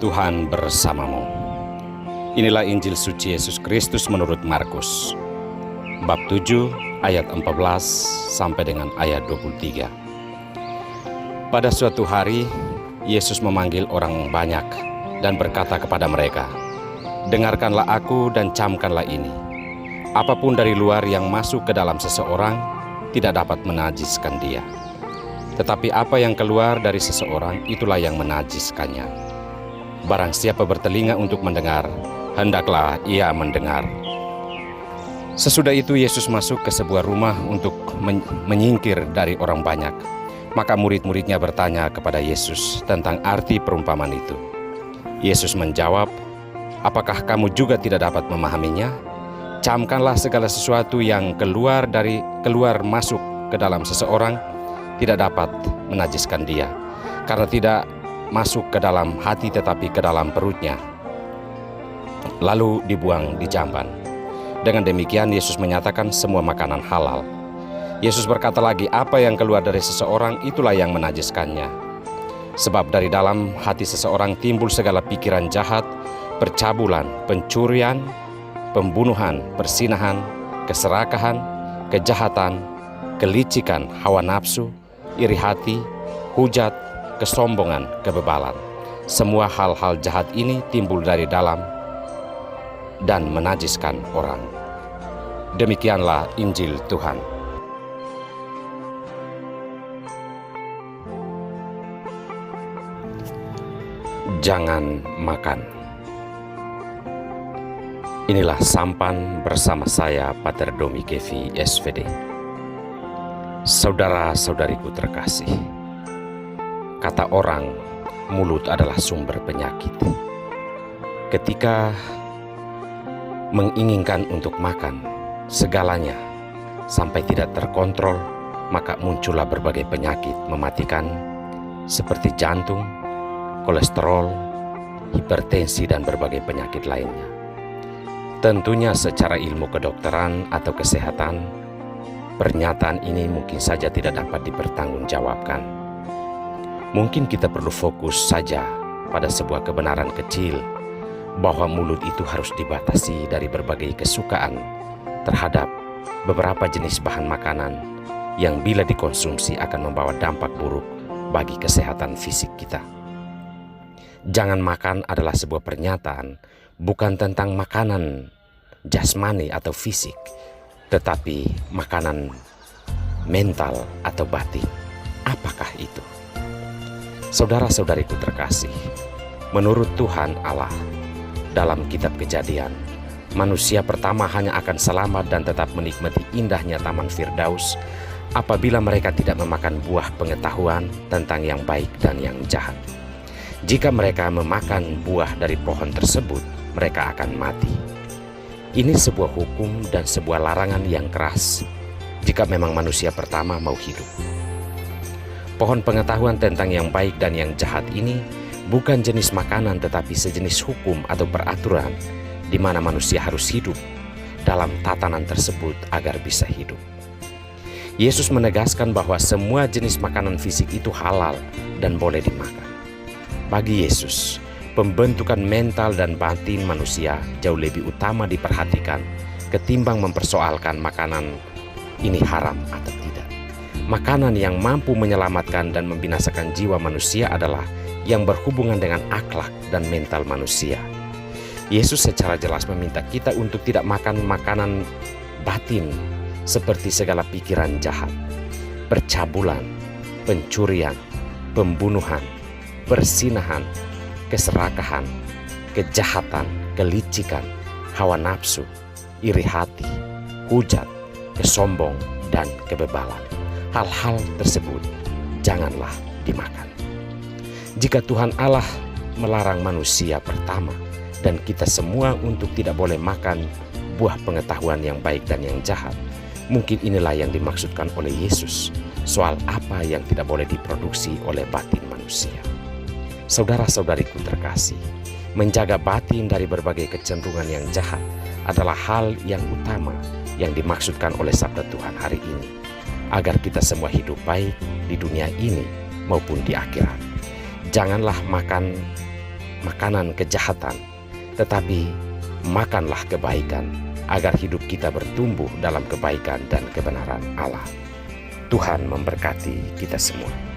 Tuhan bersamamu. Inilah Injil suci Yesus Kristus menurut Markus, bab 7 ayat 14 sampai dengan ayat 23. Pada suatu hari, Yesus memanggil orang banyak dan berkata kepada mereka, "Dengarkanlah aku dan camkanlah ini. Apapun dari luar yang masuk ke dalam seseorang tidak dapat menajiskan dia. Tetapi apa yang keluar dari seseorang itulah yang menajiskannya. Barang siapa bertelinga untuk mendengar, hendaklah ia mendengar." Sesudah itu Yesus masuk ke sebuah rumah untuk menyingkir dari orang banyak. Maka murid-muridnya bertanya kepada Yesus tentang arti perumpamaan itu. Yesus menjawab, "Apakah kamu juga tidak dapat memahaminya? Camkanlah segala sesuatu yang keluar masuk ke dalam seseorang tidak dapat menajiskan dia, karena tidak masuk ke dalam hati tetapi ke dalam perutnya, lalu dibuang di jamban." Dengan demikian Yesus menyatakan semua makanan halal. Yesus berkata lagi, "Apa yang keluar dari seseorang itulah yang menajiskannya. Sebab dari dalam hati seseorang timbul segala pikiran jahat, percabulan, pencurian, pembunuhan, persinahan, keserakahan, kejahatan, kelicikan, hawa nafsu, iri hati, hujat, kesombongan, kebebalan. Semua hal-hal jahat ini timbul dari dalam dan menajiskan orang." Demikianlah Injil Tuhan. Jangan makan. Inilah sampan bersama saya, Pater Domi Kevi, SVD. Saudara-saudariku terkasih, kata orang, mulut adalah sumber penyakit. Ketika menginginkan untuk makan segalanya sampai tidak terkontrol, maka muncullah berbagai penyakit mematikan seperti jantung, kolesterol, hipertensi, dan berbagai penyakit lainnya. Tentunya secara ilmu kedokteran atau kesehatan, pernyataan ini mungkin saja tidak dapat dipertanggungjawabkan. Mungkin kita perlu fokus saja pada sebuah kebenaran kecil, bahwa mulut itu harus dibatasi dari berbagai kesukaan terhadap beberapa jenis bahan makanan yang bila dikonsumsi akan membawa dampak buruk bagi kesehatan fisik kita. Jangan makan adalah sebuah pernyataan bukan tentang makanan jasmani atau fisik, tetapi makanan mental atau batin. Apakah itu? Saudara-saudariku terkasih, menurut Tuhan Allah, dalam kitab Kejadian, manusia pertama hanya akan selamat dan tetap menikmati indahnya Taman Firdaus apabila mereka tidak memakan buah pengetahuan tentang yang baik dan yang jahat. Jika mereka memakan buah dari pohon tersebut, mereka akan mati. Ini sebuah hukum dan sebuah larangan yang keras jika memang manusia pertama mau hidup. Pohon pengetahuan tentang yang baik dan yang jahat ini bukan jenis makanan tetapi sejenis hukum atau peraturan di mana manusia harus hidup dalam tatanan tersebut agar bisa hidup. Yesus menegaskan bahwa semua jenis makanan fisik itu halal dan boleh dimakan. Bagi Yesus, pembentukan mental dan batin manusia jauh lebih utama diperhatikan ketimbang mempersoalkan makanan ini haram atau tidak. Makanan yang mampu menyelamatkan dan membinasakan jiwa manusia adalah yang berhubungan dengan akhlak dan mental manusia. Yesus secara jelas meminta kita untuk tidak makan makanan batin seperti segala pikiran jahat, percabulan, pencurian, pembunuhan, persinahan, keserakahan, kejahatan, kelicikan, hawa nafsu, iri hati, hujat, kesombong, dan kebebalan. Hal-hal tersebut janganlah dimakan. Jika Tuhan Allah melarang manusia pertama dan kita semua untuk tidak boleh makan buah pengetahuan yang baik dan yang jahat, mungkin inilah yang dimaksudkan oleh Yesus soal apa yang tidak boleh diproduksi oleh batin manusia. Saudara-saudariku terkasih, menjaga batin dari berbagai kecenderungan yang jahat adalah hal yang utama yang dimaksudkan oleh sabda Tuhan hari ini, agar kita semua hidup baik di dunia ini maupun di akhirat. Janganlah makan makanan kejahatan, tetapi makanlah kebaikan agar hidup kita bertumbuh dalam kebaikan dan kebenaran Allah. Tuhan memberkati kita semua.